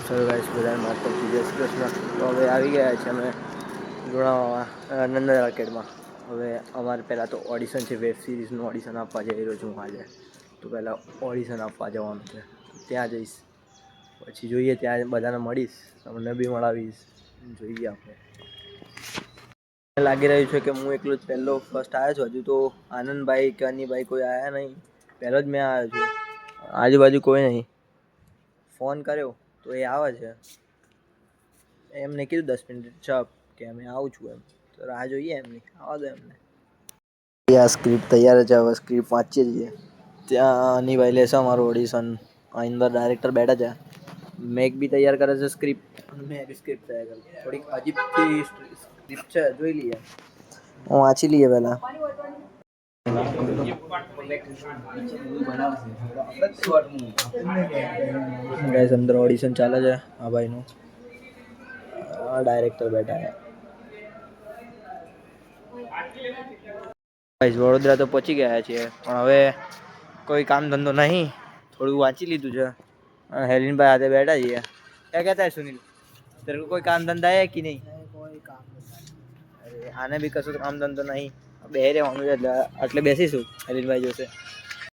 Sir guys બધાને માતાજી જય શ્રી કૃષ્ણ. તો હવે આવી ગયા છે અમે લુણાવાડા નંદન આર્કેડમાં. હવે અમારે પહેલાં તો ઓડિશન છે, વેબ સિરીઝનું ઓડિશન આપવા જઈ રહ્યો છું હું આજે. તો પહેલાં ઓડિશન આપવા જવાનું છે, ત્યાં જઈશ. પછી જોઈએ ત્યાં બધાને મળીશ, તમને બી મળાવીશ. જોઈએ આપણે. લાગી રહ્યું છે કે હું એકલો જ પહેલો ફર્સ્ટ આવ્યો છું. હજુ તો આનંદભાઈ કે અનિભાઈ કોઈ આવ્યા નહીં. પહેલો જ મેં આવ્યો છું. આજુબાજુ કોઈ નહીં. ફોન કર્યો તો એ આવે છે. એમને કીધું 10 મિનિટ ચાપ કે અમે આવું છું એમ. તો રાહ જોઈએ એમની, આવવા દો એમને. આ સ્ક્રિપ્ટ તૈયાર છે, હવે સ્ક્રિપ્ટ વાંચીએ છીએ. ત્યાં અનિભાઈ લેશે અમારું ઓડિશન. અંદર ડાયરેક્ટર બેઠા છે. મેઘ બી તૈયાર કરે છે સ્ક્રિપ્ટ. મેં બી સ્ક્રિપ્ટ તૈયાર કરી. થોડીક અજીબથી સ્ક્રિપ્ટ છે, જોઈ લઈએ. હું વાંચી લઈએ પહેલા. ગાઈસ અંદર ઓડિશન ચાલે છે આ ભાઈનું. ડાયરેક્ટર બેઠા છે. ગાઈસ વડોદરા તો પહોંચી ગયા છીએ, પણ હવે કોઈ કામ ધંધો નહીં. થોડું વાંચી લીધું છે. હેલીનભાઈ હાથે બેઠા છીએ. ક્યાં કહેતા હે સુनील? तेरे को कोई काम धंधा है कि नहीं? कोई काम धंधा. આને બી કશું કામ ધંધો નહીં. બેહી રહેવાનું છે એટલે બેસીશું હેલીનભાઈ જોશે.